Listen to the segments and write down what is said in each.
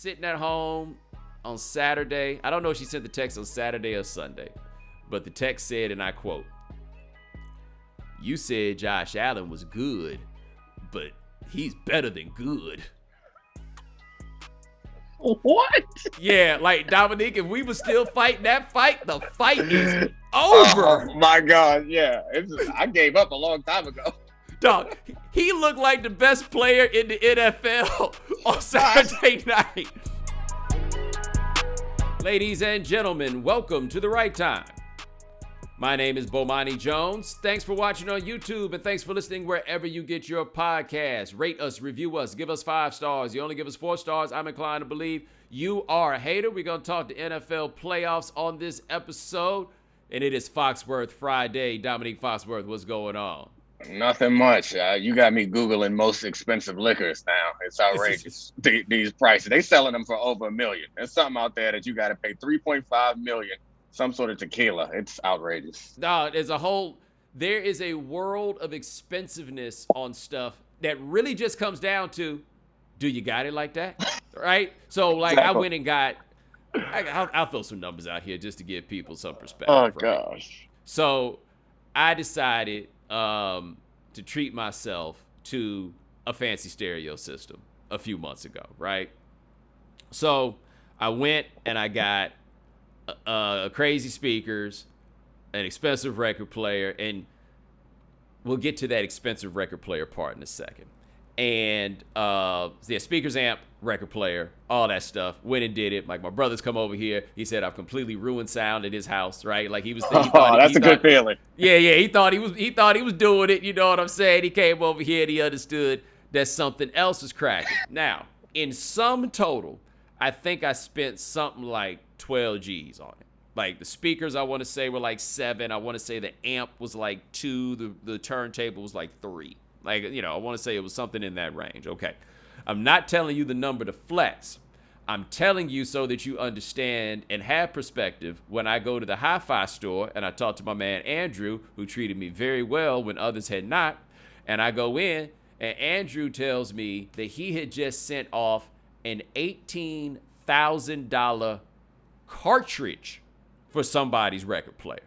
sitting at home on Saturday. I don't know if she sent the text on Saturday or Sunday, but the text said, and I quote, "You said Josh Allen was good, but he's better than good." What? Yeah, like, Domonique, if we were still fighting that fight, the fight is over. Oh my God, yeah. I gave up a long time ago. Dog, he looked like the best player in the NFL on Saturday night. Ladies and gentlemen, welcome to The Right Time. My name is Bomani Jones. Thanks for watching on YouTube, and thanks for listening wherever you get your podcasts. Rate us, review us, give us 5 stars. You only give us 4 stars, I'm inclined to believe you are a hater. We're going to talk the NFL playoffs on this episode, and it is Foxworth Friday. Domonique Foxworth, what's going on? Nothing much. You got me Googling most expensive liquors now. It's outrageous. These prices. They selling them for over $1 million. There's something out there that you got to pay $3.5 million. Some sort of tequila. It's outrageous. No, there is a world of expensiveness on stuff that really just comes down to, do you got it like that? Right? So, like, exactly. I went and got, I'll throw some numbers out here just to give people some perspective. Oh, right? gosh. So, I decided to treat myself to a fancy stereo system a few months ago, right? So, I went and I got crazy speakers, an expensive record player, and we'll get to that expensive record player part in a second. And speakers, amp, record player, all that stuff. Went and did it. Like, my brother's come over here. He said I've completely ruined sound at his house, right? Like, he was. That's a good feeling. Yeah. He thought he was doing it. You know what I'm saying? He came over here and he understood that something else was cracking. Now, in sum total, I think I spent something like 12 G's on it. Like, the speakers, I want to say, were like 7. I want to say the amp was like 2. The turntable was like 3. Like, you know, I want to say it was something in that range. Okay. I'm not telling you the number to flex. I'm telling you so that you understand and have perspective when I go to the hi-fi store and I talk to my man Andrew, who treated me very well when others had not. And I go in and Andrew tells me that he had just sent off an $18,000 cartridge for somebody's record player.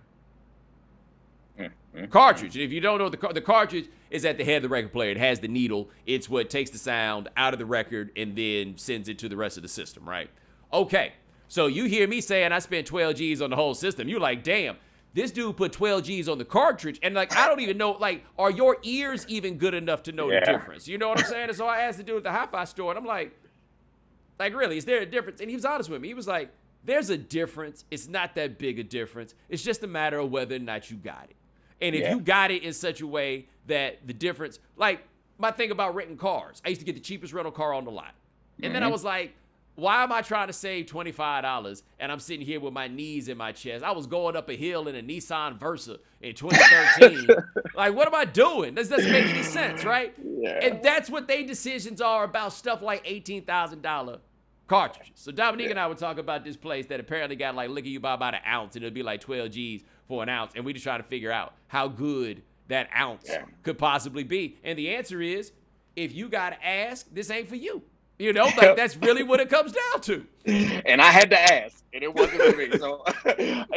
Cartridge. And if you don't know, the cartridge is at the head of the record player. It has the needle. It's what takes the sound out of the record and then sends it to the rest of the system, right? Okay. So you hear me saying I spent 12 G's on the whole system. You're like, damn, this dude put 12 G's on the cartridge. And, like, I don't even know, like, are your ears even good enough to know the difference? You know what I'm saying? And so I asked the dude at the hi-fi store, and I'm like, really, is there a difference? And he was honest with me. He was like, there's a difference. It's not that big a difference. It's just a matter of whether or not you got it. And if you got it in such a way that the difference, like, my thing about renting cars, I used to get the cheapest rental car on the lot. And then I was like, why am I trying to save $25 and I'm sitting here with my knees in my chest? I was going up a hill in a Nissan Versa in 2013. Like, what am I doing? This doesn't make any sense, right? Yeah. And that's what they decisions are about stuff like $18,000 cartridges. So Domonique and I would talk about this place that apparently got, like, liquor you buy about an ounce, and it'll be like 12 G's for an ounce. And we just try to figure out how good that ounce could possibly be. And the answer is, if you got to ask, this ain't for you. You know, like, that's really what it comes down to. And I had to ask, and it wasn't for me. So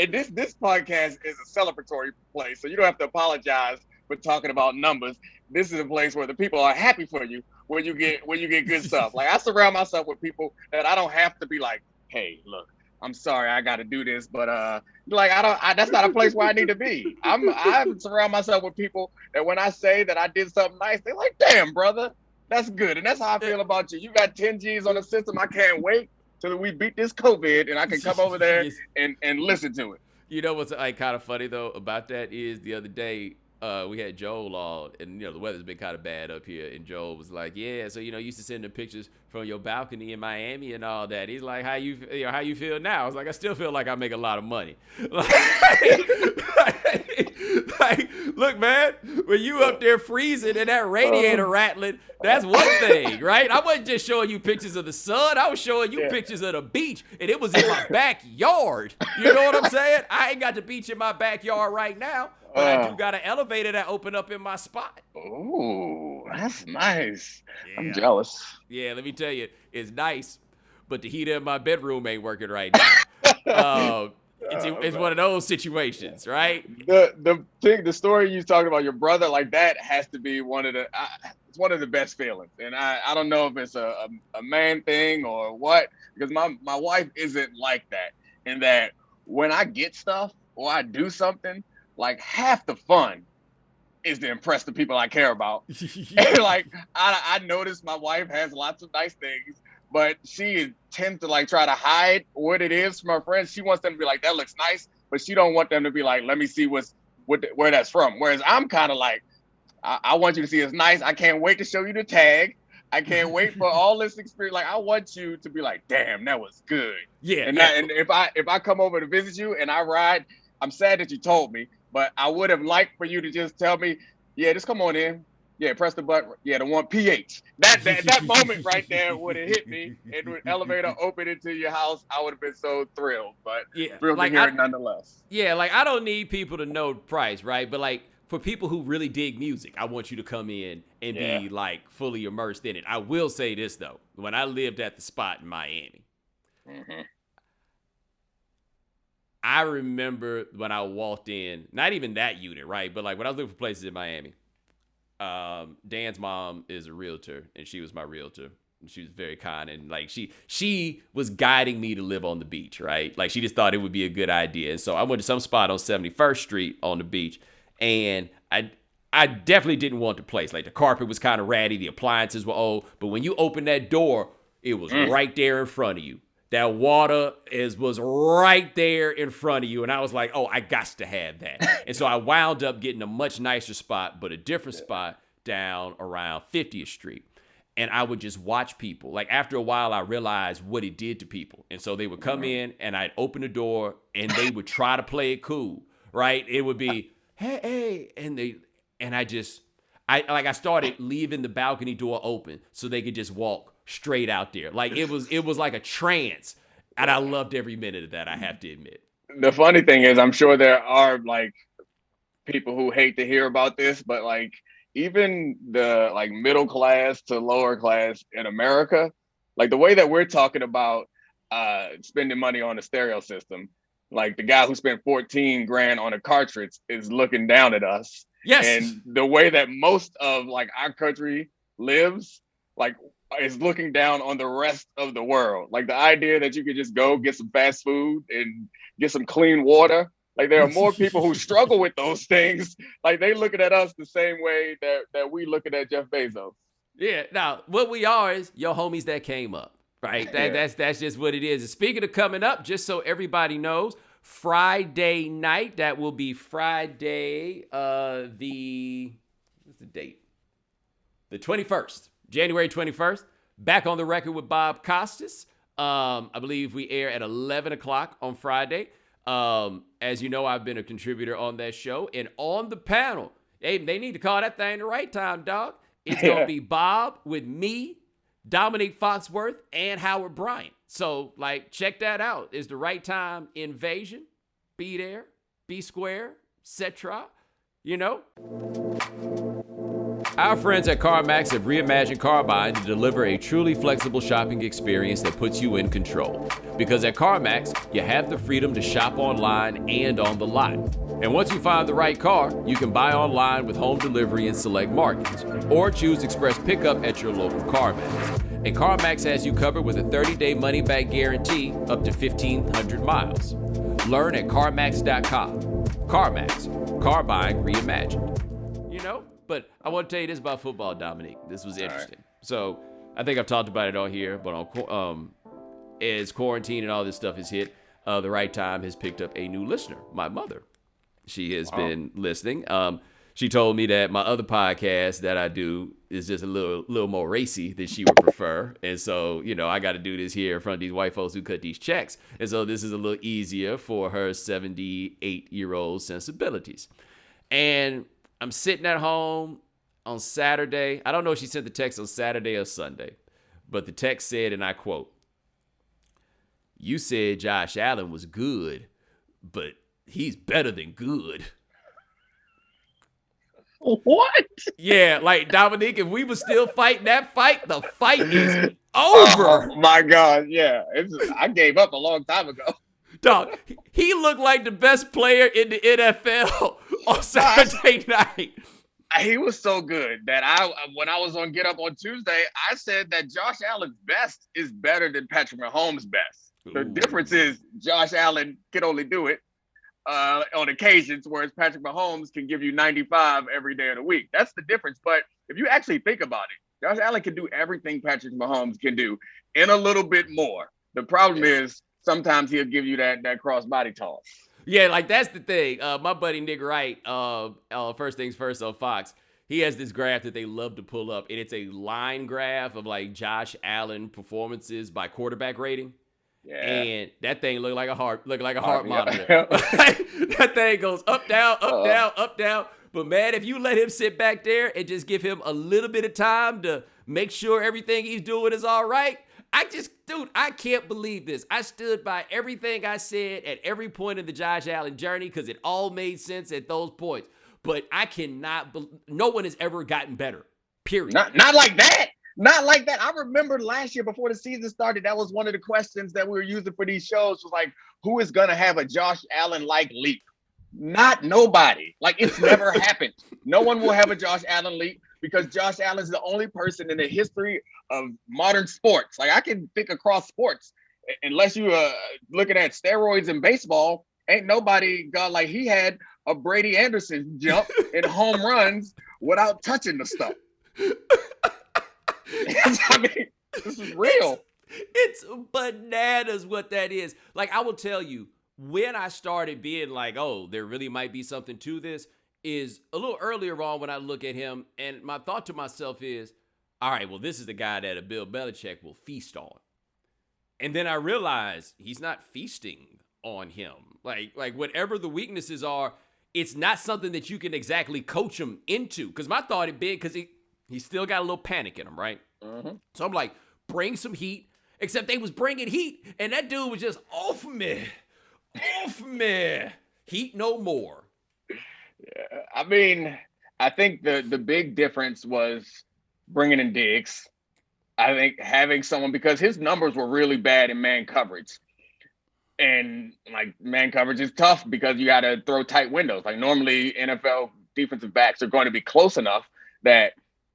this podcast is a celebratory place, so you don't have to apologize for talking about numbers. This is a place where the people are happy for you when you get good stuff. Like, I surround myself with people that I don't have to be like, hey, look, I'm sorry, I got to do this, but like, that's not a place where I need to be. I surround myself with people that when I say that I did something nice, they're like, damn, brother, that's good. And that's how I feel about you. You got 10 G's on the system. I can't wait till we beat this COVID and I can come over there and listen to it. You know what's, like, kind of funny though about that is the other day, we had Joel on, and, you know, the weather's been kind of bad up here, and Joel was like, yeah, so, you know, you used to send the pictures from your balcony in Miami and all that. He's like, how you feel now? I was like, I still feel like I make a lot of money. Like, look, man, when you up there freezing and that radiator rattling, that's one thing, right? I wasn't just showing you pictures of the sun. I was showing you pictures of the beach, and it was in my backyard. You know what I'm saying? I ain't got the beach in my backyard right now, but I do got an elevator that open up in my spot. Oh, that's nice. Yeah. I'm jealous. Yeah, let me tell you, it's nice. but the heater in my bedroom ain't working right now. It's one of those situations, right? The story you talking about your brother, like that has to be it's one of the best feelings. And I don't know if it's a man thing or what, because my wife isn't like that. In that when I get stuff or I do something, like half the fun is to impress the people I care about. And like I notice my wife has lots of nice things, but she tends to like try to hide what it is from her friends. She wants them to be like, that looks nice, but she don't want them to be like, let me see where that's from. Whereas I'm kind of like, I want you to see it's nice. I can't wait to show you the tag. I can't wait for all this experience. Like, I want you to be like, damn, that was good. Yeah. And yeah. and if I come over to visit you and I ride, I'm sad that you told me, but I would have liked for you to just tell me, yeah, just come on in. Yeah, press the button. Yeah, the one PH. That moment right there would have hit me, and with elevator open into your house, I would have been so thrilled. But thrilled to hear it nonetheless. Yeah, like I don't need people to know the price, right? But like for people who really dig music, I want you to come in and be like fully immersed in it. I will say this though: when I lived at the spot in Miami, I remember when I walked in, not even that unit, right? But like when I was looking for places in Miami. Dan's mom is a realtor, and she was my realtor. She was very kind, and like she was guiding me to live on the beach, right? Like she just thought it would be a good idea. And so I went to some spot on 71st Street on the beach, and I definitely didn't want the place. Like the carpet was kind of ratty, the appliances were old, but when you opened that door, it was right there in front of you. That water was right there in front of you. And I was like, oh, I got to have that. And so I wound up getting a much nicer spot, but a different spot down around 50th Street. And I would just watch people. Like after a while, I realized what it did to people. And so they would come in and I'd open the door and they would try to play it cool, right? It would be, hey. And I started leaving the balcony door open so they could just walk straight out there. Like it was like a trance. And I loved every minute of that, I have to admit. The funny thing is, I'm sure there are like people who hate to hear about this, but like even the like middle class to lower class in America, like the way that we're talking about spending money on a stereo system, like the guy who spent 14 grand on a cartridge is looking down at us. Yes. And the way that most of like our country lives, like is looking down on the rest of the world. Like the idea that you could just go get some fast food and get some clean water. Like there are more people who struggle with those things. Like they looking at us the same way that we looking at Jeff Bezos. Yeah. Now what we are is your homies that came up, right? That's just what it is. And speaking of coming up, just so everybody knows, Friday night, that will be Friday, what's the date? The 21st. January 21st, back on the record with Bob Costas. I believe we air at 11 o'clock on Friday. As you know, I've been a contributor on that show. And on the panel, they need to call that thing the right time, dog. It's going to be Bob with me, Domonique Foxworth, and Howard Bryant. So, like, check that out. It's the right time invasion. Be there. Be square. Etc. You know? Our friends at CarMax have reimagined car buying to deliver a truly flexible shopping experience that puts you in control. Because at CarMax, you have the freedom to shop online and on the lot. And once you find the right car, you can buy online with home delivery in select markets, or choose express pickup at your local CarMax. And CarMax has you covered with a 30-day money-back guarantee up to 1,500 miles. Learn at CarMax.com. CarMax, car buying reimagined. You know? But I want to tell you this about football, Dominique. This was interesting. Right. So I think I've talked about it on here, but as quarantine and all this stuff has hit, the right time has picked up a new listener, my mother. She has been listening. She told me that my other podcast that I do is just a little more racy than she would prefer. And so, you know, I got to do this here in front of these white folks who cut these checks. And so this is a little easier for her 78-year-old sensibilities. And I'm sitting at home on Saturday. I don't know if she sent the text on Saturday or Sunday, but the text said, and I quote, "You said Josh Allen was good, but he's better than good." What? Yeah, like Dominique, if we were still fighting that fight, the fight is Oh over. my God! Yeah, I gave up a long time ago. Dog, he looked like the best player in the NFL on Saturday night. He was so good that when I was on Get Up on Tuesday, I said that Josh Allen's best is better than Patrick Mahomes' best. The difference is Josh Allen can only do it on occasions, whereas Patrick Mahomes can give you 95 every day of the week. That's the difference. But if you actually think about it, Josh Allen can do everything Patrick Mahomes can do and a little bit more. The problem is sometimes he'll give you that cross-body toss. Yeah, like that's the thing. My buddy Nick Wright, First Things First on Fox, he has this graph that they love to pull up, and it's a line graph of like Josh Allen performances by quarterback rating. Yeah. And that thing looked like a heart monitor. That thing goes up, down, up, down, up, down. But man, if you let him sit back there and just give him a little bit of time to make sure everything he's doing is all right, I can't believe this. I stood by everything I said at every point in the Josh Allen journey because it all made sense at those points. But I cannot no one has ever gotten better, period. Not like that. Not like that. I remember last year before the season started, that was one of the questions that we were using for these shows was like, who is going to have a Josh Allen-like leap? Not nobody. Like, it's never happened. No one will have a Josh Allen leap because Josh Allen is the only person in the history of modern sports. Like, I can think across sports. Unless you looking at steroids in baseball, ain't nobody got like he had a Brady Anderson jump in home runs without touching the stuff. I mean, this is real. It's bananas what that is. Like, I will tell you, when I started being like, oh, there really might be something to this, is a little earlier on when I look at him, and my thought to myself is, all right, well, this is the guy that a Bill Belichick will feast on. And then I realized he's not feasting on him. Like whatever the weaknesses are, it's not something that you can exactly coach him into. Because my thought had been, because he still got a little panic in him, right? Mm-hmm. So I'm like, bring some heat. Except they was bringing heat, and that dude was just off me. Heat no more. Yeah, I mean, I think the big difference was bringing in Diggs. I think having someone, because his numbers were really bad in man coverage. And like man coverage is tough because you got to throw tight windows. Like normally NFL defensive backs are going to be close enough that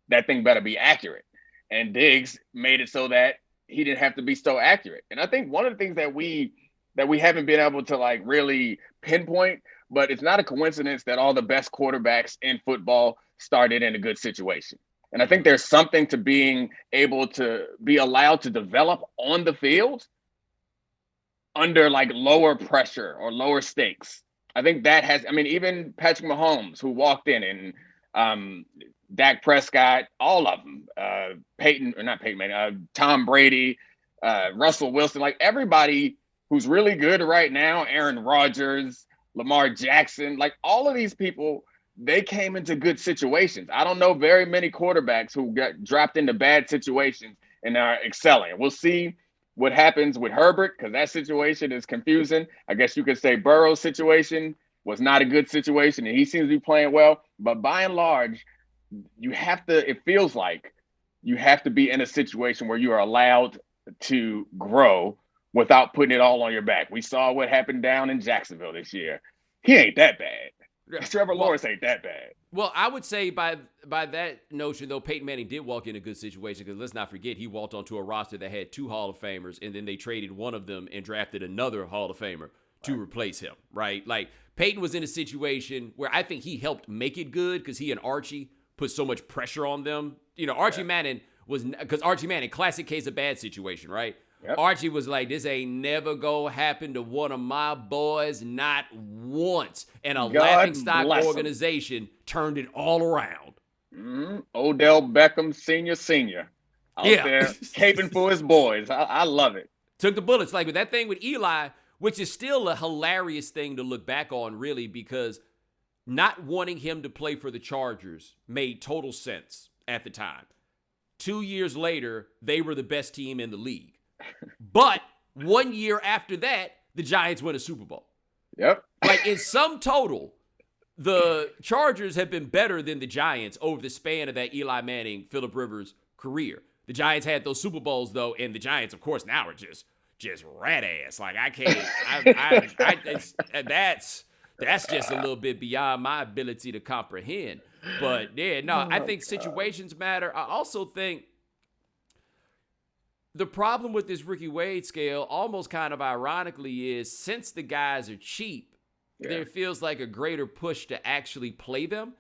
that thing better be accurate. And Diggs made it so that he didn't have to be so accurate. And I think one of the things that we haven't been able to like really pinpoint, but it's not a coincidence that all the best quarterbacks in football started in a good situation. And I think there's something to being able to be allowed to develop on the field under like lower pressure or lower stakes. I think that has, I mean, even Patrick Mahomes, who walked in, and Dak Prescott, all of them, Tom Brady, Russell Wilson, like everybody who's really good right now, Aaron Rodgers, Lamar Jackson, like all of these people, they came into good situations. I don't know very many quarterbacks who got dropped into bad situations and are excelling. We'll see what happens with Herbert, because that situation is confusing. I guess you could say Burrow's situation was not a good situation, and he seems to be playing well. But by and large, it feels like you have to be in a situation where you are allowed to grow without putting it all on your back. We saw what happened down in Jacksonville this year. He ain't that bad. Trevor Lawrence ain't that bad. Well, I would say by that notion, though, Peyton Manning did walk in a good situation because let's not forget he walked onto a roster that had 2 Hall of Famers, and then they traded one of them and drafted another Hall of Famer to replace him, right? Like Peyton was in a situation where I think he helped make it good because he and Archie put so much pressure on them. You know, Archie Manning classic case of bad situation, right? Yep. Archie was like, this ain't never gonna happen to one of my boys, not once. And a laughingstock organization turned it all around. Mm-hmm. Odell Beckham Sr. out there caping for his boys. I love it. Took the bullets. Like with that thing with Eli, which is still a hilarious thing to look back on, really, because not wanting him to play for the Chargers made total sense at the time. 2 years later, they were the best team in the league. But 1 year after that, the Giants win a Super Bowl. Yep. Like in sum total, the Chargers have been better than the Giants over the span of that Eli Manning, Phillip Rivers career. The Giants had those Super Bowls though, and the Giants, of course, now are just rat ass. Like I can't. That's just a little bit beyond my ability to comprehend. But yeah, no, I think situations matter. I also think the problem with this rookie wage scale, almost kind of ironically, is since the guys are cheap, there feels like a greater push to actually play them.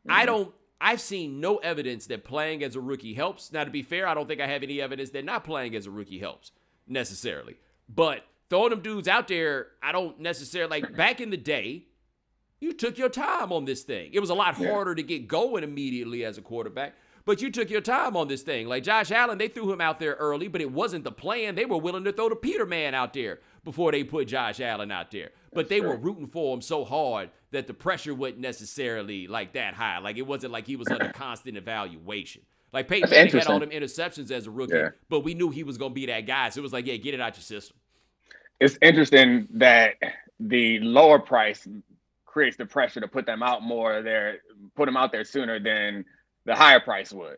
I've seen no evidence that playing as a rookie helps. Now, to be fair, I don't think I have any evidence that not playing as a rookie helps necessarily. But throwing them dudes out there, I don't necessarily, like back in the day, you took your time on this thing. It was a lot harder to get going immediately as a quarterback, but you took your time on this thing. Like Josh Allen, they threw him out there early, but it wasn't the plan. They were willing to throw the Peterman out there before they put Josh Allen out there. But they were rooting for him so hard that the pressure wasn't necessarily like that high. Like it wasn't like he was under constant evaluation. Like Peyton Manning had all them interceptions as a rookie, but we knew he was going to be that guy. So it was like, yeah, get it out your system. It's interesting that the lower price creates the pressure to put them out more there, put them out there sooner than the higher price would,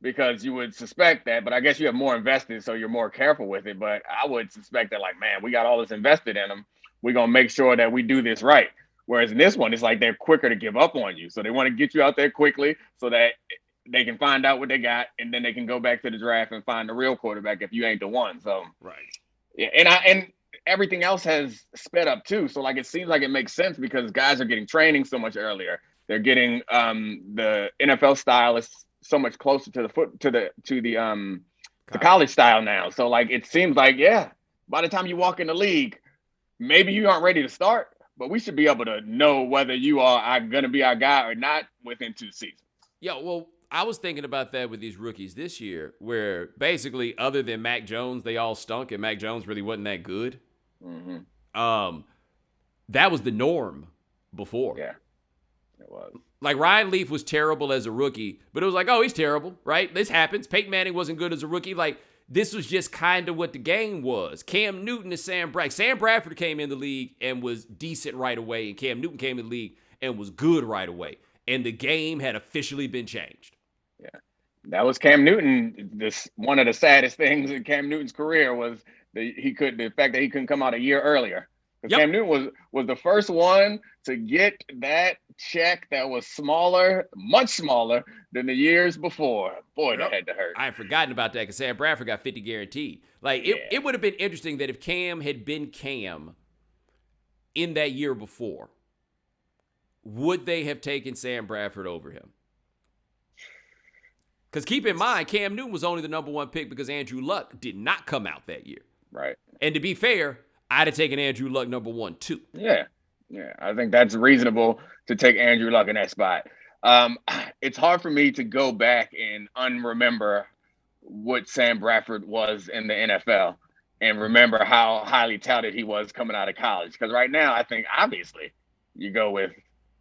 because you would suspect that, but I guess you have more invested, so you're more careful with it. But I would suspect that, like, man, we got all this invested in them. We're going to make sure that we do this right. Whereas in this one, it's like they're quicker to give up on you. So they want to get you out there quickly so that they can find out what they got, and then they can go back to the draft and find the real quarterback if you ain't the one. So, yeah, and everything else has sped up too. So like it seems like it makes sense because guys are getting training so much earlier. They're getting the NFL style is so much closer to the college style now. So like it seems like, yeah, by the time you walk in the league, maybe you aren't ready to start, but we should be able to know whether you are going to be our guy or not within 2 seasons. Yeah, well, I was thinking about that with these rookies this year, where basically other than Mac Jones, they all stunk, and Mac Jones really wasn't that good. Mm-hmm. That was the norm before. Yeah, it was. Like Ryan Leaf was terrible as a rookie, but it was like, oh, he's terrible, right? This happens. Peyton Manning wasn't good as a rookie. Like this was just kind of what the game was. Cam Newton and Sam Bradford. Sam Bradford came in the league and was decent right away, and Cam Newton came in the league and was good right away. And the game had officially been changed. Yeah, that was Cam Newton. This one of the saddest things in Cam Newton's career was the fact that he couldn't come out a year earlier. Because Cam Newton was the first one to get that check that was smaller, much smaller than the years before. Boy, that had to hurt. I had forgotten about that because Sam Bradford got 50 guaranteed. Like it would have been interesting that if Cam had been Cam in that year before, would they have taken Sam Bradford over him? Because keep in mind, Cam Newton was only the number 1 pick because Andrew Luck did not come out that year. Right. And to be fair, I'd have taken Andrew Luck number 1 too. Yeah. I think that's reasonable to take Andrew Luck in that spot. It's hard for me to go back and unremember what Sam Bradford was in the NFL and remember how highly touted he was coming out of college. Because right now, I think obviously you go with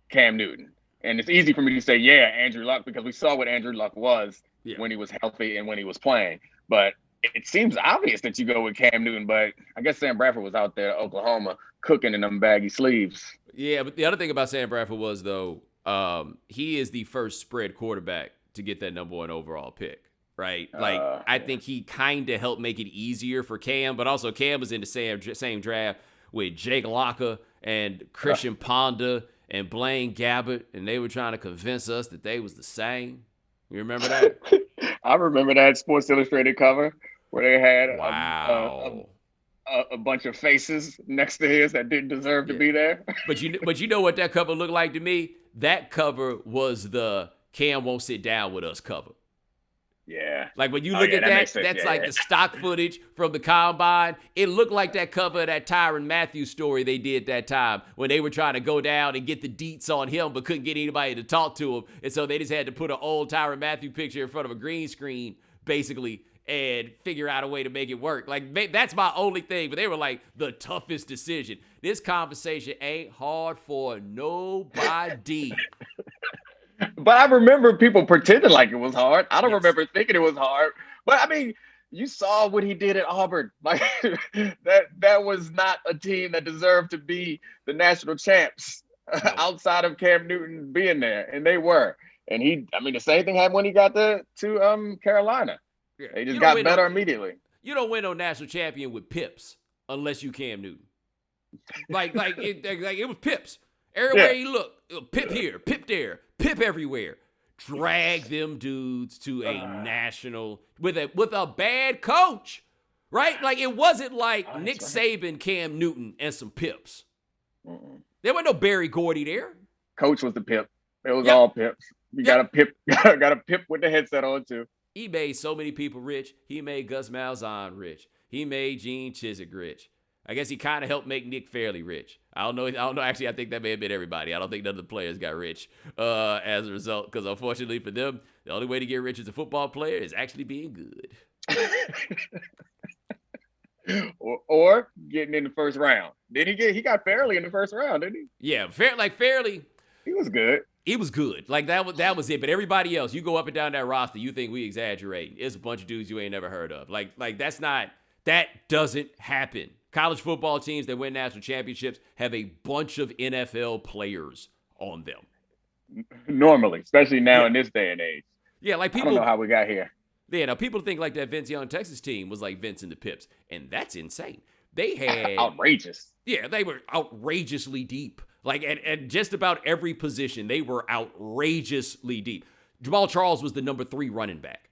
Cam Newton. And it's easy for me to say, yeah, Andrew Luck, because we saw what Andrew Luck was when he was healthy and when he was playing. But it seems obvious that you go with Cam Newton, but I guess Sam Bradford was out there, Oklahoma, cooking in them baggy sleeves. Yeah, but the other thing about Sam Bradford was, though, he is the first spread quarterback to get that number 1 overall pick, right? Like, I think he kind of helped make it easier for Cam, but also Cam was in the same draft with Jake Locker and Christian Ponder and Blaine Gabbert, and they were trying to convince us that they was the same. You remember that? I remember that Sports Illustrated cover where they had a bunch of faces next to his that didn't deserve to be there. But you know what that cover looked like to me? That cover was the Cam won't sit down with us cover. Yeah. Like when you look at that, that's the stock footage from the combine. It looked like that cover of that Tyrann Mathieu story they did that time when they were trying to go down and get the deets on him but couldn't get anybody to talk to him. And so they just had to put an old Tyrann Mathieu picture in front of a green screen, basically, and figure out a way to make it work. Like, that's my only thing. But they were like, the toughest decision. This conversation ain't hard for nobody. But I remember people pretending like it was hard. I don't remember thinking it was hard. But I mean, you saw what he did at Auburn. Like that was not a team that deserved to be the national champs. outside of Cam Newton being there, and they were. And the same thing happened when he got to Carolina. Yeah. They just got better immediately. You don't win no national champion with pips unless you Cam Newton. It was pips. Everywhere you look, pip here, pip there, pip everywhere. Drag them dudes to a national with a bad coach, right? Like it wasn't like Nick Saban, Cam Newton, and some pips. There wasn't no Barry Gordy there. Coach was the pip. It was all pips. You got a pip, got a pip with the headset on too. He made so many people rich. He made Gus Malzahn rich. He made Gene Chizik rich. I guess he kind of helped make Nick Fairley rich. I don't know. Actually, I think that may have been everybody. I don't think none of the players got rich as a result. Because unfortunately for them, the only way to get rich as a football player is actually being good. or getting in the first round. He got Fairley in the first round, didn't he? Yeah, Fairley. He was good. He was good. Like that was it. But everybody else, you go up and down that roster, you think we exaggerate. It's a bunch of dudes you ain't never heard of. Like that doesn't happen. College football teams that win national championships have a bunch of NFL players on them. Normally, especially now in this day and age. Yeah, like people I don't know how we got here. Yeah, now people think like that Vince Young Texas team was like Vince and the Pips, and that's insane. They had outrageous. Yeah, they were outrageously deep. Like at just about every position, they were outrageously deep. Jamal Charles was the number 3 running back.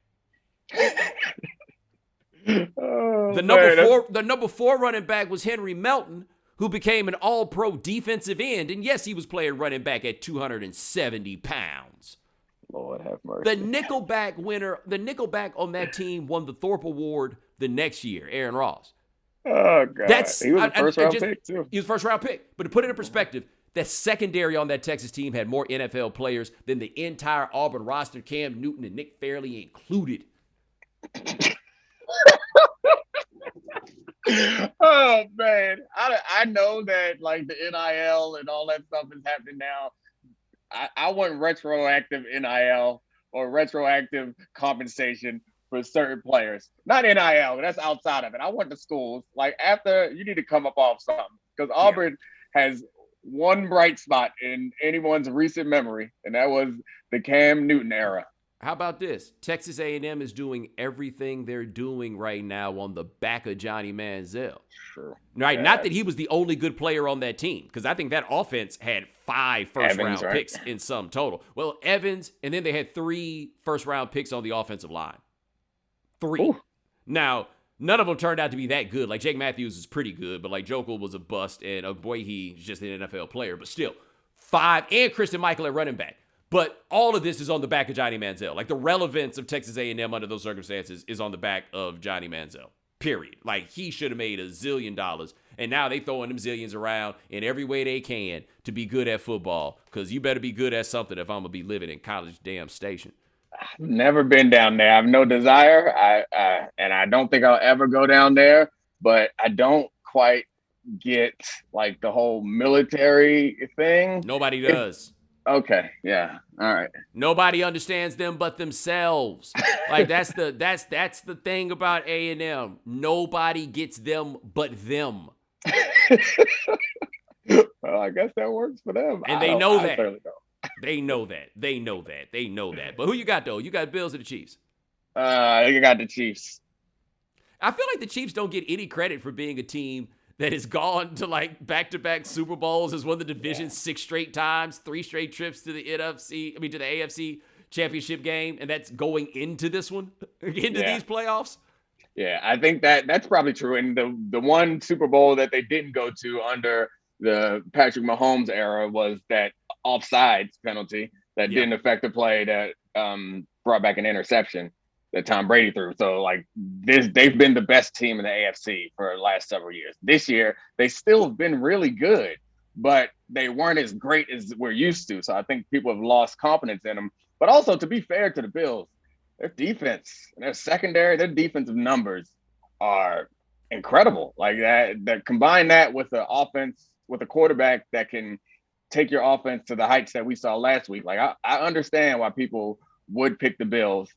The number 4 running back was Henry Melton, who became an all-pro defensive end. And yes, he was playing running back at 270 pounds. Lord have mercy. The nickelback on that team won the Thorpe Award the next year, Aaron Ross. Oh, God. He was a first-round pick, too. He was a first-round pick. But to put it in perspective, that secondary on that Texas team had more NFL players than the entire Auburn roster, Cam Newton and Nick Fairley included. Oh, man. I know that, like, the NIL and all that stuff is happening now. I want retroactive NIL or retroactive compensation for certain players. Not NIL, that's outside of it. I want the schools. Like, after, you need to come up off something. Because Auburn has one bright spot in anyone's recent memory, and that was the Cam Newton era. How about this? Texas A&M is doing everything they're doing right now on the back of Johnny Manziel. Sure. Right? Not that he was the only good player on that team, because I think that offense had 5 first-round picks in sum total. Well, Evans, and then they had 3 first-round picks on the offensive line. 3. Ooh. Now, none of them turned out to be that good. Like, Jake Matthews is pretty good, but, like, Jokel was a bust, and Ogbuehi's just an NFL player. But still, 5, and Christian Michael at running back. But all of this is on the back of Johnny Manziel. Like, the relevance of Texas A&M under those circumstances is on the back of Johnny Manziel, period. Like, he should have made $1 zillion, and now they throwing them zillions around in every way they can to be good at football, because you better be good at something if I'm going to be living in College damn Station. I've never been down there. I have no desire, and I don't think I'll ever go down there, but I don't quite get, like, the whole military thing. Nobody does. Okay, yeah, all right. Nobody understands them but themselves. Like that's the thing about A&M. Nobody gets them but them. Well, I guess that works for them. And they know that. They know that. They know that. They know that. But who you got though? You got Bills or the Chiefs? You got the Chiefs. I feel like the Chiefs don't get any credit for being a team that has gone to like back-to-back Super Bowls, has won the division 6 straight times, 3 straight trips to the AFC championship game, and that's going into this one, into these playoffs. Yeah, I think that's probably true. And the one Super Bowl that they didn't go to under the Patrick Mahomes era was that offsides penalty that didn't affect the play that brought back an interception that Tom Brady threw. So like they've been the best team in the AFC for the last several years. This year, they still have been really good, but they weren't as great as we're used to. So I think people have lost confidence in them. But also, to be fair to the Bills, their defense and their secondary, their defensive numbers are incredible. Like that combine that with the offense, with a quarterback that can take your offense to the heights that we saw last week. Like I understand why people would pick the Bills.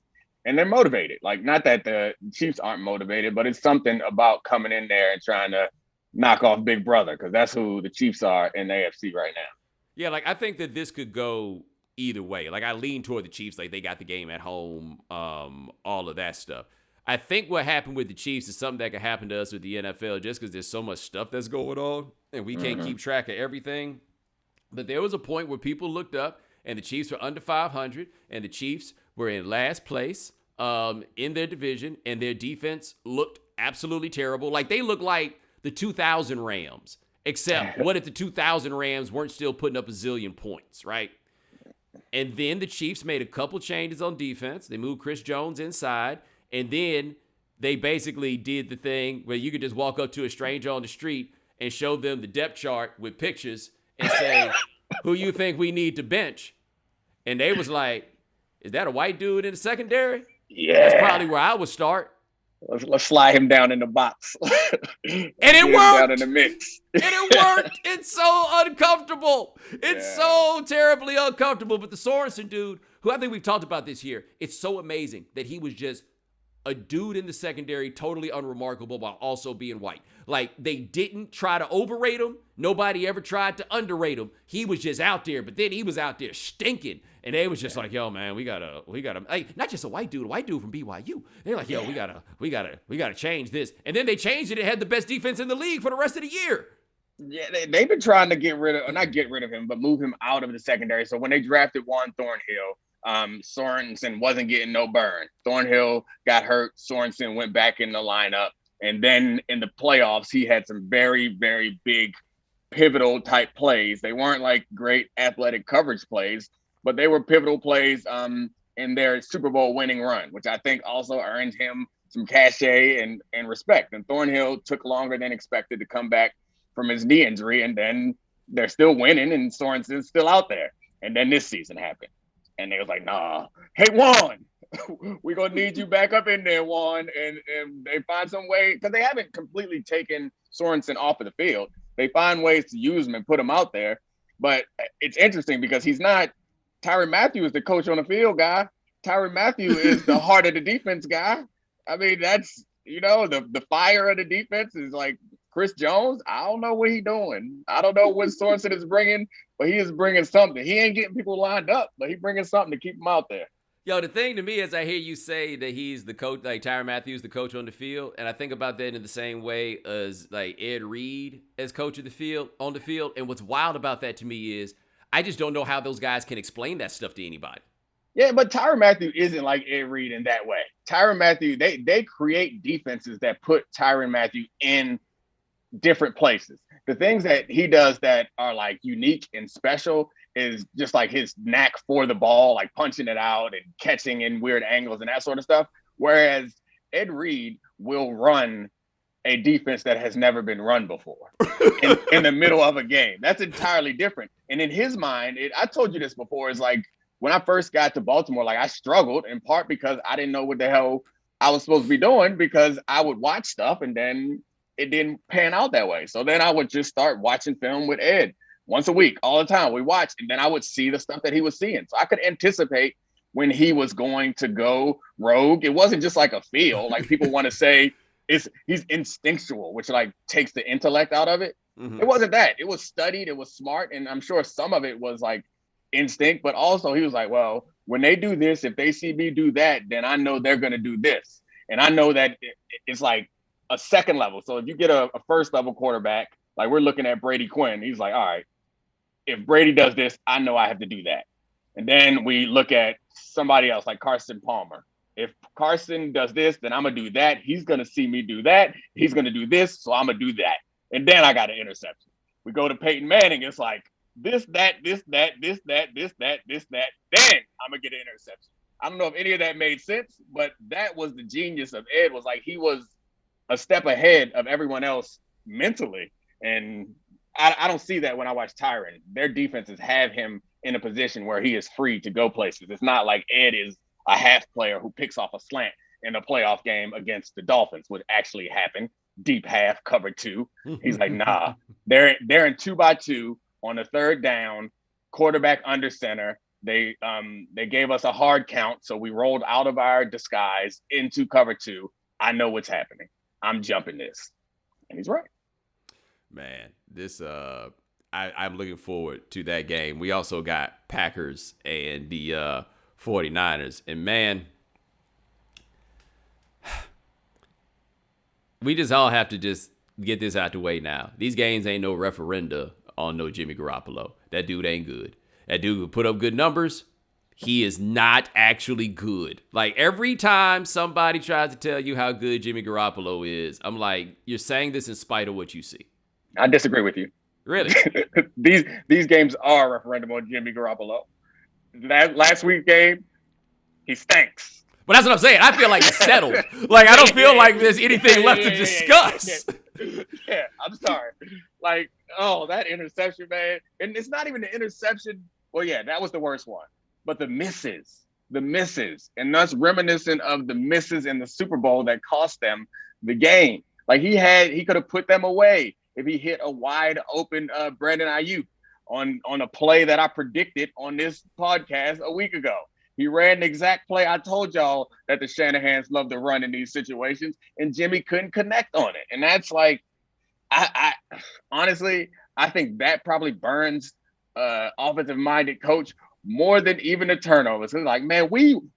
And they're motivated. Like, not that the Chiefs aren't motivated, but it's something about coming in there and trying to knock off Big Brother, because that's who the Chiefs are in the AFC right now. Yeah, like I think that this could go either way. Like I lean toward the Chiefs, like they got the game at home, all of that stuff. I think what happened with the Chiefs is something that could happen to us with the NFL just because there's so much stuff that's going on and we can't keep track of everything. But there was a point where people looked up and the Chiefs were under 500 and the Chiefs were in last place in their division and their defense looked absolutely terrible. Like they looked like the 2000 Rams, except what if the 2000 Rams weren't still putting up a zillion points, right? And then the Chiefs made a couple changes on defense. They moved Chris Jones inside. And then they basically did the thing where you could just walk up to a stranger on the street and show them the depth chart with pictures and say, who you think we need to bench? And they was like, is that a white dude in the secondary? Yeah. That's probably where I would start. Let's slide him down in the box. And it worked. Down in the mix. And it worked. It's so uncomfortable. It's so terribly uncomfortable. But the Sorensen dude, who I think we've talked about this year, it's so amazing that he was just a dude in the secondary, totally unremarkable while also being white. Like, they didn't try to overrate him. Nobody ever tried to underrate him. He was just out there, but then he was out there stinking. And they was just like, yo, man, we gotta, like, not just a white dude from BYU. They're like, yo, we gotta change this. And then they changed it and had the best defense in the league for the rest of the year. Yeah, they've been trying to not get rid of him, but move him out of the secondary. So when they drafted Juan Thornhill, Sorensen wasn't getting no burn. Thornhill got hurt. Sorensen went back in the lineup. And then in the playoffs, he had some very, very big pivotal type plays. They weren't like great athletic coverage plays, but they were pivotal plays in their Super Bowl winning run, which I think also earned him some cachet and respect. And Thornhill took longer than expected to come back from his knee injury. And then they're still winning and Sorensen's still out there. And then this season happened. And they was like, nah, hey, Juan, we're going to need you back up in there, Juan. And they find some way, because they haven't completely taken Sorensen off of the field. They find ways to use him and put him out there. But it's interesting because he's not – Tyrann Mathieu is the coach on the field guy. Tyrann Mathieu is the heart of the defense guy. I mean, that's, the fire of the defense is like Chris Jones. I don't know what he's doing. I don't know what Sorensen is bringing, but he is bringing something. He ain't getting people lined up, but he's bringing something to keep them out there. Yo, the thing to me is I hear you say that he's the coach, like Tyrann Mathieu's the coach on the field, and I think about that in the same way as like Ed Reed as coach of the field, on the field. And what's wild about that to me is I just don't know how those guys can explain that stuff to anybody. Yeah, but Tyrann Mathieu isn't like Ed Reed in that way. Tyrann Mathieu, they create defenses that put Tyrann Mathieu in different places. The things that he does that are like unique and special is just like his knack for the ball, like punching it out and catching in weird angles and that sort of stuff. Whereas Ed Reed will run a defense that has never been run before in the middle of a game. That's entirely different. And in his mind, I told you this before, is like when I first got to Baltimore, like I struggled in part because I didn't know what the hell I was supposed to be doing, because I would watch stuff and then it didn't pan out that way. So then I would just start watching film with Ed once a week, all the time. We watched, and then I would see the stuff that he was seeing. So I could anticipate when he was going to go rogue. It wasn't just like a feel. Like people want to say he's instinctual, which like takes the intellect out of it. Mm-hmm. It wasn't that. It was studied. It was smart. And I'm sure some of it was like instinct, but also he was like, well, when they do this, if they see me do that, then I know they're going to do this. And I know that it's like a second level. So if you get a first level quarterback, like we're looking at Brady Quinn, he's like, all right, if Brady does this, I know I have to do that. And then we look at somebody else like Carson Palmer. If Carson does this, then I'm going to do that. He's going to see me do that. He's going to do this, so I'm going to do that. And then I got an interception. We go to Peyton Manning. It's like this, that, this, that, this, that, this, that, this, that. Then I'm going to get an interception. I don't know if any of that made sense, but that was the genius of Ed, was like he was a step ahead of everyone else mentally. And I don't see that when I watch Tyrann. Their defenses have him in a position where he is free to go places. It's not like Ed is a half player who picks off a slant in a playoff game against the Dolphins, which actually happened. Deep half, cover two. He's like, nah, they're in 2x2 on the third down, quarterback under center. They gave us a hard count, so we rolled out of our disguise into cover two. I know what's happening. I'm jumping this. And he's right. Man, this I'm looking forward to that game. We also got Packers and the 49ers. And, man, we just all have to just get this out the way now. These games ain't no referenda on no Jimmy Garoppolo. That dude ain't good. That dude will put up good numbers. He is not actually good. Like, every time somebody tries to tell you how good Jimmy Garoppolo is, I'm like, you're saying this in spite of what you see. I disagree with you. Really? These games are a referendum on Jimmy Garoppolo. That last week game, he stinks. But that's what I'm saying. I feel like it's settled. Like, I don't feel like there's anything left to discuss. Yeah, I'm sorry. Like, that interception, man. And it's not even the interception. Well, yeah, that was the worst one. But the misses, and us reminiscent of the misses in the Super Bowl that cost them the game. Like, he could have put them away if he hit a wide open Brandon Ayuk on a play that I predicted on this podcast a week ago. He ran the exact play. I told y'all that the Shanahans love to run in these situations, and Jimmy couldn't connect on it. And that's like, I honestly, I think that probably burns offensive-minded coach more than even the turnovers. It's like, man,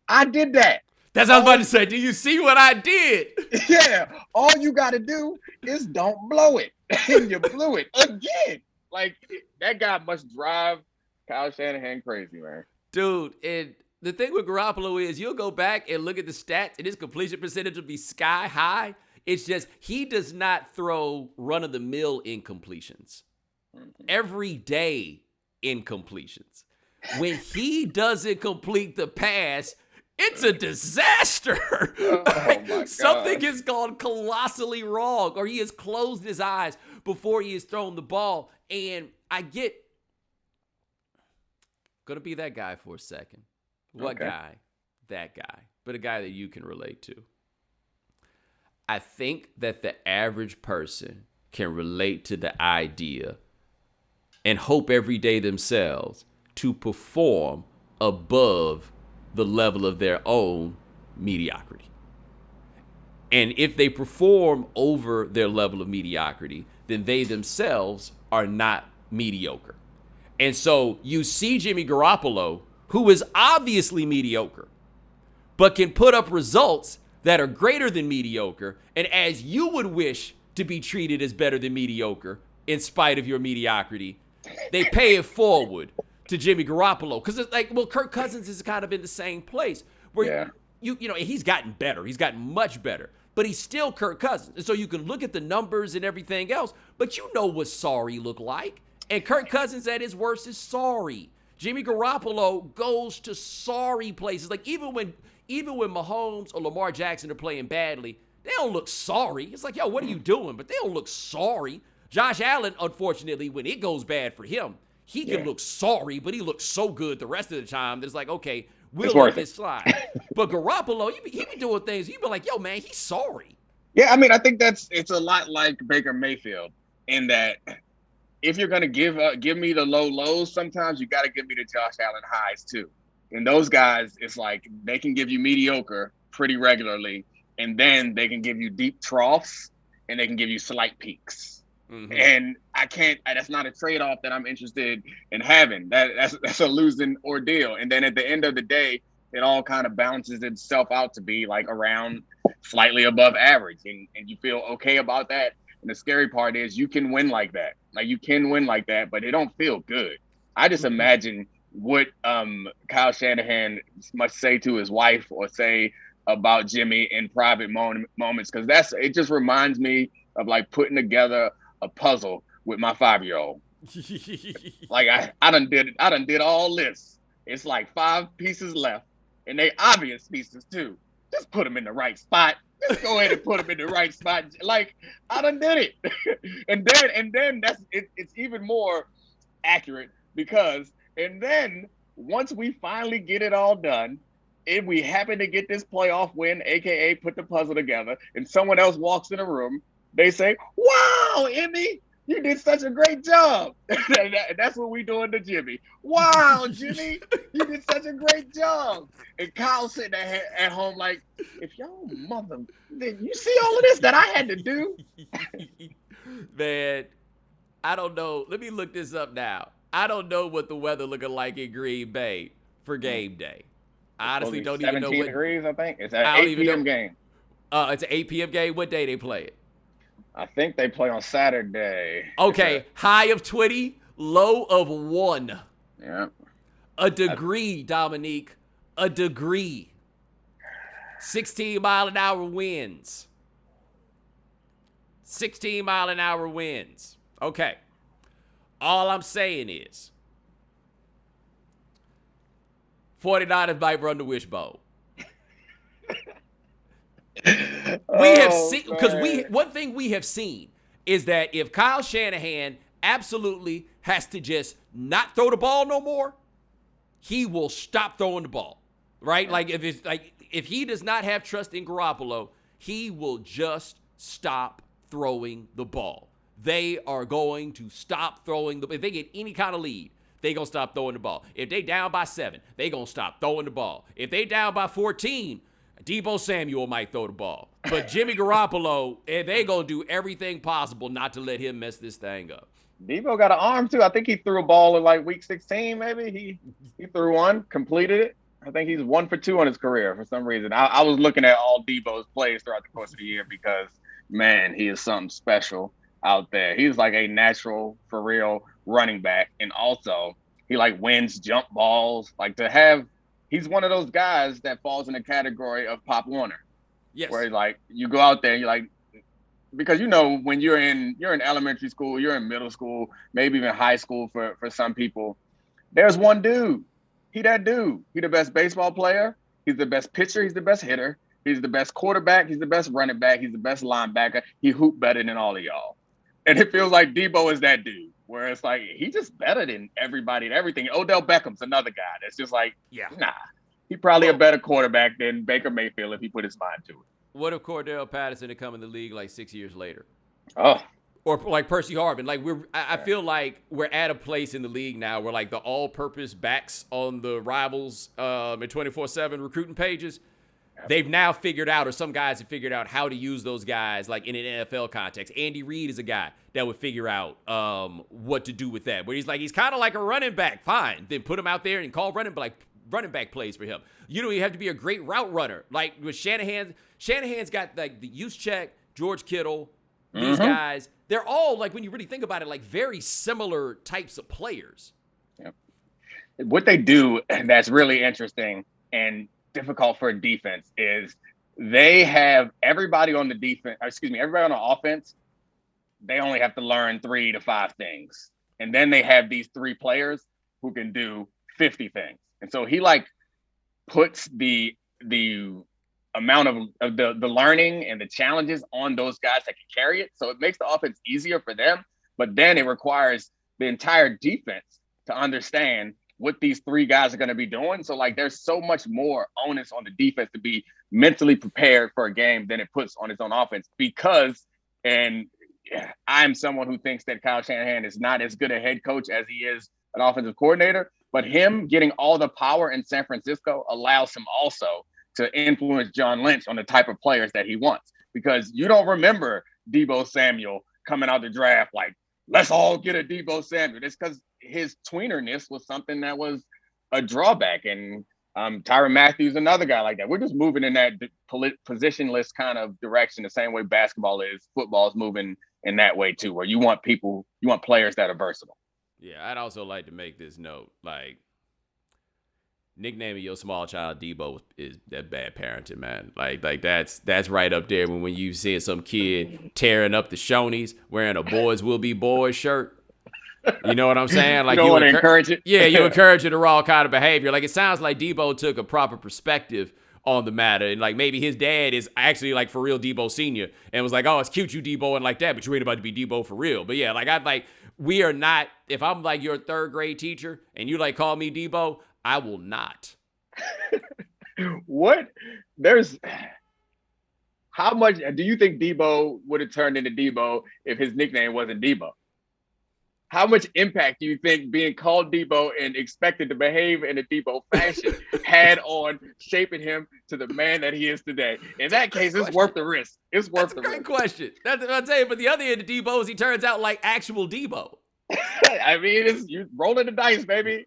I did that. That's what I was about to say. Do you see what I did? Yeah. All you got to do is don't blow it. And you blew it again. Like, that guy must drive Kyle Shanahan crazy, man. Dude, and the thing with Garoppolo is you'll go back and look at the stats, and his completion percentage will be sky high. It's just he does not throw run-of-the-mill incompletions. Every day incompletions. When he doesn't complete the pass, it's a disaster. Something has gone colossally wrong, or he has closed his eyes before he has thrown the ball. And I get, gonna be that guy for a second. What guy? That guy. But a guy that you can relate to. I think that the average person can relate to the idea and hope every day themselves to perform above the level of their own mediocrity. And if they perform over their level of mediocrity, then they themselves are not mediocre. And so you see Jimmy Garoppolo, who is obviously mediocre, but can put up results that are greater than mediocre, and as you would wish to be treated as better than mediocre in spite of your mediocrity, they pay it forward to Jimmy Garoppolo. Because it's like, well, Kirk Cousins is kind of in the same place where you know, and he's gotten better. He's gotten much better. But he's still Kirk Cousins. And so you can look at the numbers and everything else, but you know what sorry look like. And Kirk Cousins at his worst is sorry. Jimmy Garoppolo goes to sorry places. Like, even when Mahomes or Lamar Jackson are playing badly, they don't look sorry. It's like, yo, what are you doing? But they don't look sorry. Josh Allen, unfortunately, when it goes bad for him, he can look sorry, but he looks so good the rest of the time that it's like, okay, we'll let this slide. But Garoppolo, he be doing things, you be like, yo, man, he's sorry. Yeah, I mean, I think it's a lot like Baker Mayfield in that if you're going to give me the low lows, sometimes you got to give me the Josh Allen highs too. And those guys, it's like they can give you mediocre pretty regularly, and then they can give you deep troughs, and they can give you slight peaks. Mm-hmm. And that's not a trade-off that I'm interested in having. That's a losing ordeal. And then at the end of the day, it all kind of balances itself out to be like around slightly above average. And you feel okay about that. And the scary part is you can win like that. Like, you can win like that, but it don't feel good. I just imagine what Kyle Shanahan must say to his wife or say about Jimmy in private moments, because it just reminds me of like putting together a puzzle with my 5-year-old. Like, I done did all this. It's like 5 pieces left, and they obvious pieces too. Just put them in the right spot. Just go ahead and put them in the right spot. Like, I done did it. and then it's even more accurate because, and then once we finally get it all done, and we happen to get this playoff win, aka put the puzzle together, and someone else walks in the room, they say, "Wow, Emmy, you did such a great job." And that's what we doing to Jimmy. "Wow, Jimmy, you did such a great job." And Kyle's sitting at home like, if y'all you see all of this that I had to do? Man, I don't know. Let me look this up now. I don't know what the weather looking like in Green Bay for game day. I honestly don't even know 17 what. degrees, I think. It's an I don't 8 even p.m. know. game. It's an 8 p.m. game. What day they play it? I think they play on Saturday. Okay, high of 20, low of 1. Yeah. A degree, Domonique. A degree. 16-mile-an-hour winds. 16-mile-an-hour winds. Okay. All I'm saying is 49ers might run the wishbone. We have seen, because one thing we have seen is that if Kyle Shanahan absolutely has to just not throw the ball no more, he will stop throwing the ball, right? Like if he does not have trust in Garoppolo, he will just stop throwing the ball. They are going to stop throwing if they get any kind of lead, they going to stop throwing the ball. If they down by 7, they going to stop throwing the ball. If they down by 14, Deebo Samuel might throw the ball. But Jimmy Garoppolo, they going to do everything possible not to let him mess this thing up. Deebo got an arm, too. I think he threw a ball in like week 16, maybe. He threw one, completed it. I think he's 1 for 2 on his career for some reason. I was looking at all Deebo's plays throughout the course of the year because, man, he is something special out there. He's like a natural, for real running back. And also, he like wins jump balls. Like he's one of those guys that falls in the category of Pop Warner. Yes. Where like you go out there and you're like, because when you're in elementary school, you're in middle school, maybe even high school for some people, there's one dude. He that dude. He the best baseball player. He's the best pitcher. He's the best hitter. He's the best quarterback. He's the best running back. He's the best linebacker. He hoop better than all of y'all. And it feels like Deebo is that dude, where it's like he just better than everybody and everything. Odell Beckham's another guy that's just like, nah. He probably a better quarterback than Baker Mayfield if he put his mind to it. What if Cordell Patterson had come in the league like 6 years later? Oh. Or like Percy Harvin. Like I feel like we're at a place in the league now where like the all-purpose backs on the Rivals and 24/7 recruiting pages, they've now figured out, or some guys have figured out how to use those guys like in an NFL context. Andy Reid is a guy that would figure out what to do with that. Where he's kind of like a running back. Fine, then put him out there and call running back plays for him. You don't even have to be a great route runner. Like with Shanahan's got like the Juszczyk, George Kittle, these guys. They're all, like, when you really think about it, like very similar types of players. Yep. What they do that's really interesting and difficult for a defense is they have everybody on the offense. They only have to learn 3 to 5 things. And then they have these 3 players who can do 50 things. And so he like puts the amount of the learning and the challenges on those guys that can carry it. So it makes the offense easier for them, but then it requires the entire defense to understand what these 3 guys are going to be doing. So like there's so much more onus on the defense to be mentally prepared for a game than it puts on its own offense I'm someone who thinks that Kyle Shanahan is not as good a head coach as he is an offensive coordinator, but him getting all the power in San Francisco allows him also to influence John Lynch on the type of players that he wants. Because you don't remember Deebo Samuel coming out the draft like, let's all get a Deebo Samuel. It's because his tweenerness was something that was a drawback. And Tyrann Mathieu, another guy like that. We're just moving in that positionless kind of direction, the same way basketball is. Football is moving in that way too, where you want players that are versatile. Yeah, I'd also like to make this note, like, nicknaming your small child Debo is that bad parenting, man. Like that's right up there when you see some kid tearing up the Shoney's wearing a boys will be boys shirt. You know what I'm saying? Like you want to encourage it. Yeah, you encourage the wrong kind of behavior. Like it sounds like Debo took a proper perspective on the matter, and like maybe his dad is actually like for real Debo Senior, and was like, oh, it's cute you Debo and like that, but you ain't about to be Debo for real. But yeah, we are not. If I'm like your 3rd grade teacher and you like call me Debo, I will not. How much do you think Debo would have turned into Debo if his nickname wasn't Debo? how much impact do you think being called Debo and expected to behave in a Debo fashion had on shaping him to the man that he is today? In that case, it's worth the risk. It's worth the risk. That's a great question. That's what I'm saying. But the other end of Debo is he turns out like actual Debo. I mean, it's you rolling the dice, baby.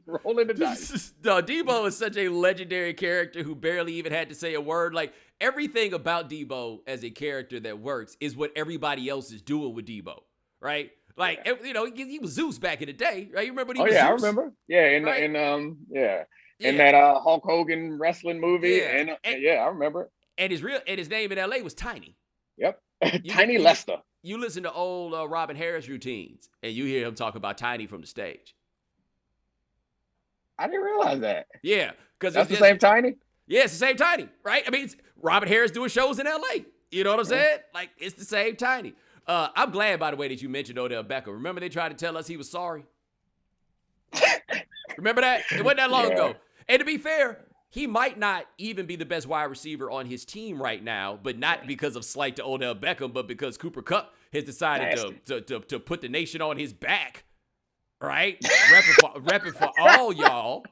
Rolling the dice. No, Debo is such a legendary character who barely even had to say a word. Like, everything about Debo as a character that works is what everybody else is doing with Debo, right? Like, you know, he was Zeus back in the day, right? You remember when he was Zeus? I remember. Yeah, in that Hulk Hogan wrestling movie. Yeah. I remember. And his name in LA was Tiny. Yep. Tiny Lester. You listen to old Robin Harris routines, and you hear him talk about Tiny from the stage. I didn't realize that. Yeah, because that's the same Tiny. Yeah, it's the same Tiny, right? I mean, it's Robin Harris doing shows in L.A. You know what I'm saying? Like, it's the same Tiny. I'm glad, by the way, that you mentioned Odell Beckham. Remember they tried to tell us he was sorry? Remember that? It wasn't that long ago. And to be fair, he might not even be the best wide receiver on his team right now, but not because of slight to Odell Beckham, but because Cooper Kupp has decided to put the nation on his back, right? Repping for all y'all.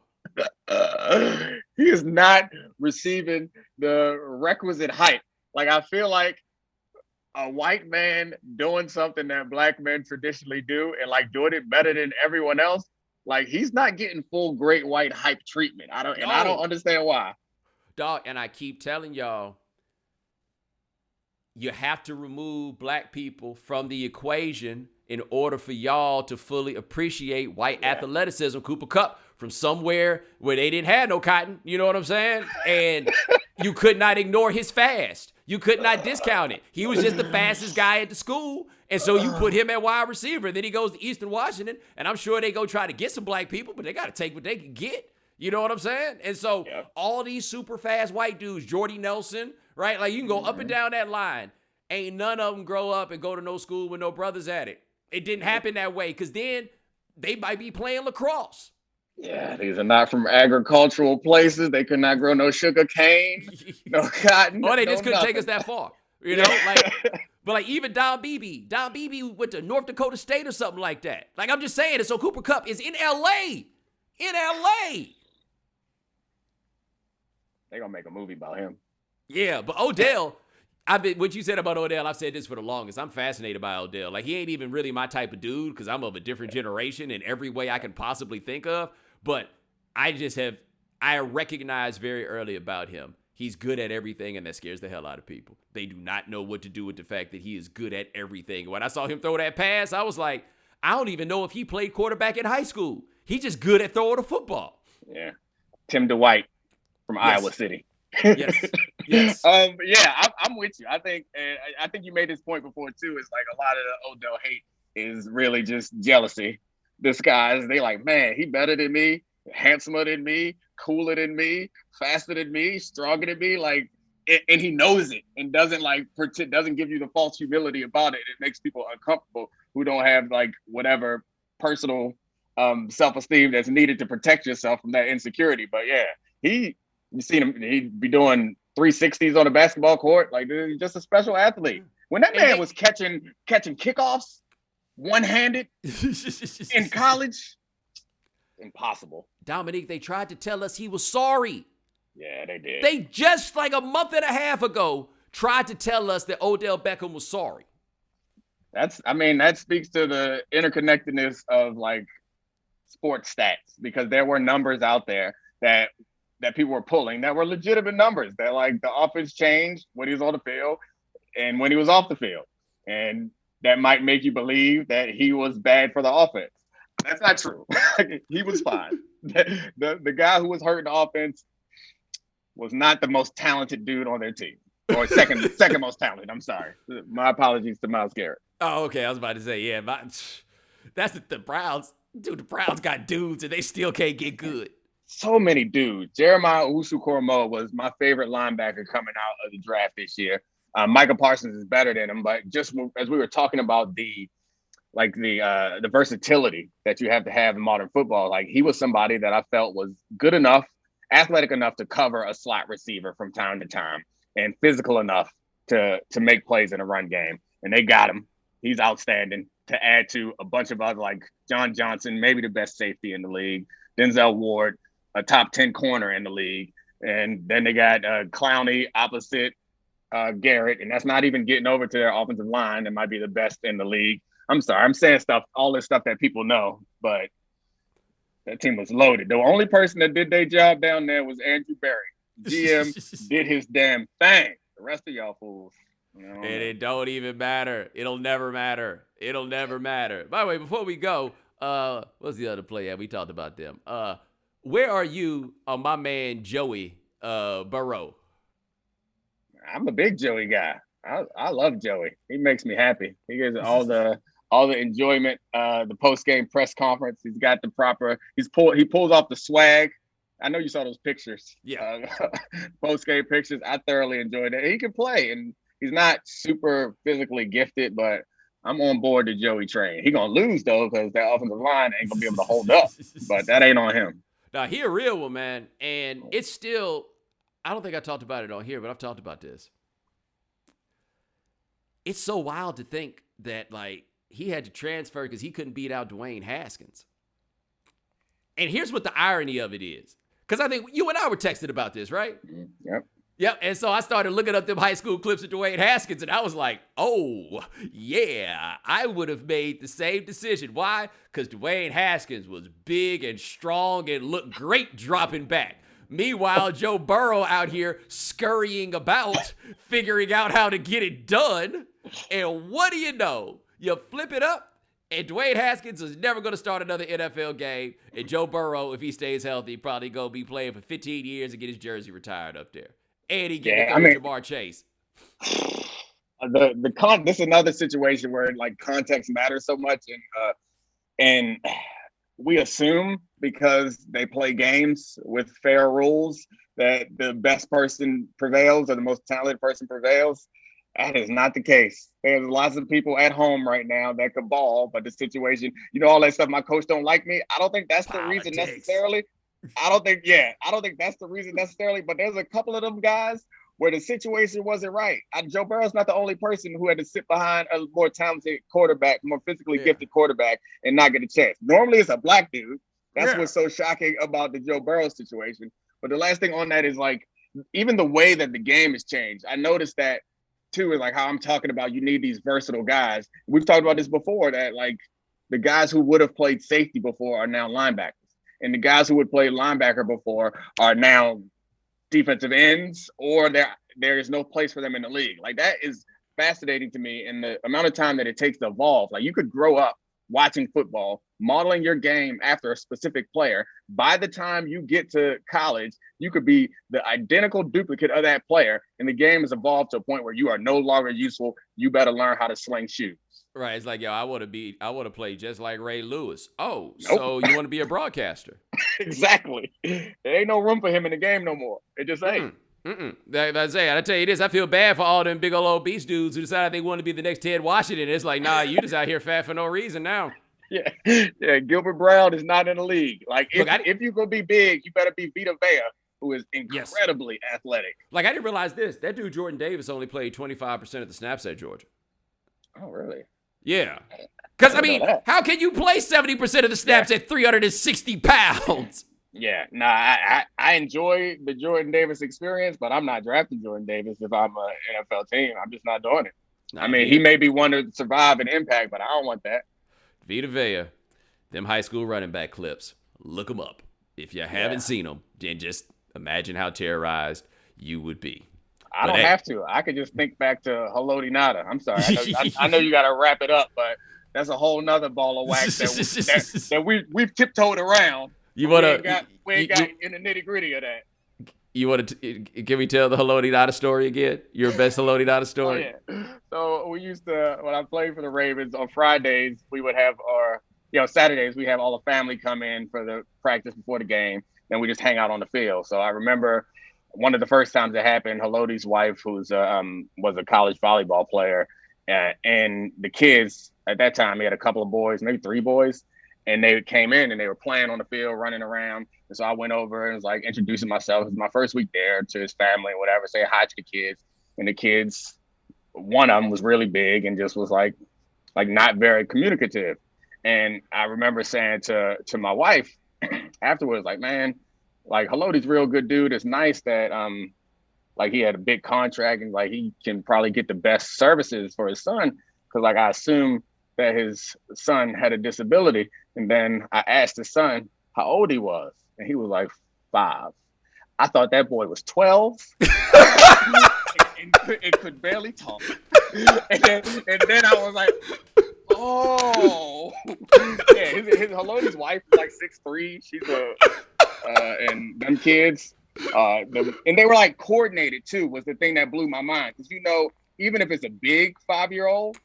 He is not receiving the requisite hype. Like, I feel like a white man doing something that black men traditionally do and like doing it better than everyone else. Like, he's not getting full great white hype treatment. I don't understand why. Dog, and I keep telling y'all, you have to remove black people from the equation in order for y'all to fully appreciate white athleticism. Cooper Kupp from somewhere where they didn't have no cotton, you know what I'm saying? And you could not ignore his fast. You could not discount it. He was just the fastest guy at the school. And so you put him at wide receiver. Then he goes to Eastern Washington. And I'm sure they go try to get some black people, but they got to take what they can get. You know what I'm saying? And so all these super fast white dudes, Jordy Nelson, right? Like, you can go up and down that line. Ain't none of them grow up and go to no school with no brothers at it. It didn't happen that way, because then they might be playing lacrosse. Yeah, these are not from agricultural places. They could not grow no sugar cane, no cotton. Or they just couldn't take us that far. You know, but like even Don Beebe went to North Dakota State or something like that. Like, I'm just saying it. So Cooper Kupp is in LA. They're gonna make a movie about him. Yeah, but Odell, what you said about Odell, I've said this for the longest. I'm fascinated by Odell. Like, he ain't even really my type of dude because I'm of a different generation in every way I can possibly think of. But I recognize very early about him, he's good at everything, and that scares the hell out of people. They do not know what to do with the fact that he is good at everything. When I saw him throw that pass, I was like, I don't even know if he played quarterback in high school. He's just good at throwing the football. Yeah. Tim DeWhite from Iowa City. Yes. I'm with you. I think you made this point before too. It's like a lot of the Odell hate is really just jealousy disguised. They like, man, he better than me, handsomer than me, cooler than me, faster than me, stronger than me. Like, and he knows it and doesn't give you the false humility about it. It makes people uncomfortable who don't have like whatever personal self-esteem that's needed to protect yourself from that insecurity. But yeah, you seen him, he'd be doing 360s on a basketball court. Like, he's just a special athlete. When that man was catching kickoffs one-handed in college, impossible. Domonique, they tried to tell us he was sorry. Yeah, they did. They just like a month and a half ago tried to tell us that Odell Beckham was sorry. That speaks to the interconnectedness of like sports stats, because there were numbers out there that people were pulling that were legitimate numbers, that like the offense changed when he was on the field and when he was off the field. And that might make you believe that he was bad for the offense. That's not true. He was fine. The guy who was hurting the offense was not the most talented dude on their team, or second most talented. I'm sorry. My apologies to Myles Garrett. Oh, okay. I was about to say, that's the Browns. Dude, the Browns got dudes and they still can't get good. So many dudes. Jeremiah Owusu-Koramoah was my favorite linebacker coming out of the draft this year. Micah Parsons is better than him, but just as we were talking about the versatility that you have to have in modern football, like, he was somebody that I felt was good enough, athletic enough to cover a slot receiver from time to time, and physical enough to make plays in a run game. And they got him. he's outstanding to add to a bunch of other, like John Johnson, maybe the best safety in the league, Denzel Ward, a top 10 corner in the league. And then they got Clowney opposite Garrett, and that's not even getting over to their offensive line. That might be the best in the league. I'm sorry, I'm saying all this stuff that people know, but that team was loaded. The only person that did their job down there was Andrew Berry. GM did his damn thing. The rest of y'all fools. And it don't even matter. It'll never matter. It'll never matter. By the way, before we go, what's the other play? Yeah, we talked about them. Where are you on my man Joey Burrow? I'm a big Joey guy. I love Joey. He makes me happy. He gives all the enjoyment. The post game press conference. He's got the proper. He pulls off the swag. I know you saw those pictures. Yeah. Post game pictures. I thoroughly enjoyed it. He can play, and he's not super physically gifted, but I'm on board the Joey train. He gonna lose though because that offensive line ain't gonna be able to hold up. But that ain't on him. Now he a real one, man, and it's still. I don't think I talked about it on here, but I've talked about this. It's so wild to think that, like, he had to transfer because he couldn't beat out Dwayne Haskins. And here's what the irony of it is. Because I think you and I were texting about this, right? Yep. Yep. And so I started looking up them high school clips of Dwayne Haskins, and I was like, oh, yeah, I would have made the same decision. Why? Because Dwayne Haskins was big and strong and looked great dropping back. Meanwhile, Joe Burrow out here scurrying about, figuring out how to get it done. And what do you know? You flip it up, and Dwayne Haskins is never going to start another NFL game. And Joe Burrow, if he stays healthy, probably going to be playing for 15 years and get his jersey retired up there. And he get Jamar Chase. This is another situation where like context matters so much, and we assume because they play games with fair rules that the best person prevails or the most talented person prevails. That is not the case. There's lots of people at home right now that could ball, but the situation, all that stuff, my coach don't like me. I don't think that's the reason necessarily. I don't think that's the reason necessarily, but there's a couple of them guys where the situation wasn't right. Joe Burrow's not the only person who had to sit behind a more talented quarterback, more physically gifted quarterback and not get a chance. Normally it's a black dude. That's what's so shocking about the Joe Burrow situation. But the last thing on that is like, even the way that the game has changed. I noticed that too, is like how I'm talking about you need these versatile guys. We've talked about this before, that like the guys who would have played safety before are now linebackers. And the guys who would play linebacker before are now defensive ends, or there is no place for them in the league. Like that is fascinating to me, and the amount of time that it takes to evolve. Like you could grow up watching football, modeling your game after a specific player. By the time you get to college, you could be the identical duplicate of that player, and the game has evolved to a point where you are no longer useful. You better learn how to sling shoes. Right. It's like, yo, I want to play just like Ray Lewis. Oh, nope. So you want to be a broadcaster? Exactly. There ain't no room for him in the game no more. It just ain't. That's it. I tell you this, I feel bad for all them big old obese dudes who decided they want to be the next Ted Washington. It's like, nah, you just out here fat for no reason now. Yeah. Gilbert Brown is not in the league. Like, if you're going to be big, you better be Vita Vea, who is incredibly athletic. Like, I didn't realize this. That dude, Jordan Davis, only played 25% of the snaps at Georgia. Oh, really? Yeah. Because, I mean, how can you play 70% of the snaps at 360 pounds? Yeah, I enjoy the Jordan Davis experience, but I'm not drafting Jordan Davis if I'm an NFL team. I'm just not doing it. I mean, he may be one to survive and impact, but I don't want that. Vita Vea, them high school running back clips, look them up. If you haven't seen them, then just imagine how terrorized you would be. I don't have to. I could just think back to Haloti Nada. I'm sorry. I know you got to wrap it up, but that's a whole nother ball of wax that we've tiptoed around. We ain't got in the nitty gritty of that. You want to? Can we tell the Haloti Nada story again? Your best Haloti Nada story. Oh, yeah. So we used to, when I played for the Ravens on Fridays, we would have Saturdays we have all the family come in for the practice before the game, then we just hang out on the field. So I remember one of the first times it happened, Haloti's wife, who's was a college volleyball player, and the kids at that time, he had a couple of boys, maybe 3 boys. And they came in and they were playing on the field, running around. And so I went over and was like introducing myself. It was my first week there, to his family and whatever, say hi to the kids. And the kids, one of them was really big and just was like like not very communicative. And I remember saying to my wife afterwards, like, man, like Halotti's real good dude. It's nice that like he had a big contract and like he can probably get the best services for his son. Cause like I assumed that his son had a disability. And then I asked his son how old he was. And he was like 5. I thought that boy was 12 and could barely talk. And then I was like, oh, yeah. His Halotti's wife is like 6'3". She's and them kids, and they were like coordinated too. Was the thing that blew my mind, because even if it's a big 5-year-old,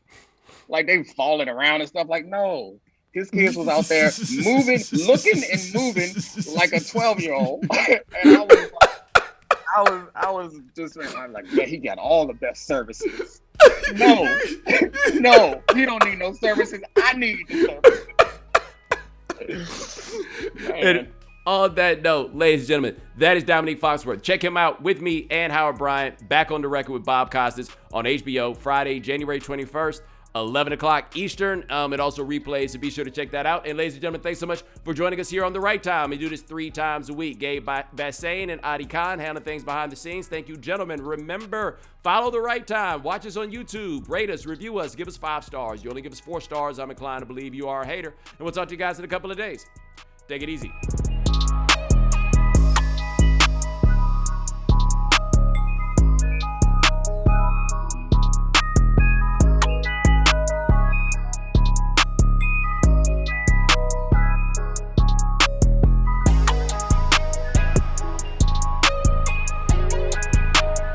like they falling around and stuff. Like no, his kids was out there moving, looking and moving like a 12-year-old, and I was just like, yeah, he got all the best services. No, he don't need no services. I need the services. And on that note, ladies and gentlemen, that is Domonique Foxworth. Check him out with me and Howard Bryant, back on the record with Bob Costas on HBO, Friday, January 21st. 11 o'clock Eastern. It also replays, so be sure to check that out. And ladies and gentlemen, thanks so much for joining us here on The Right Time. We do this 3 times a week. Gabe Bassain and Adi Khan handling things behind the scenes. Thank you, gentlemen. Remember, follow The Right Time. Watch us on YouTube. Rate us, review us, give us 5 stars. You only give us 4 stars, I'm inclined to believe you are a hater. And we'll talk to you guys in a couple of days. Take it easy.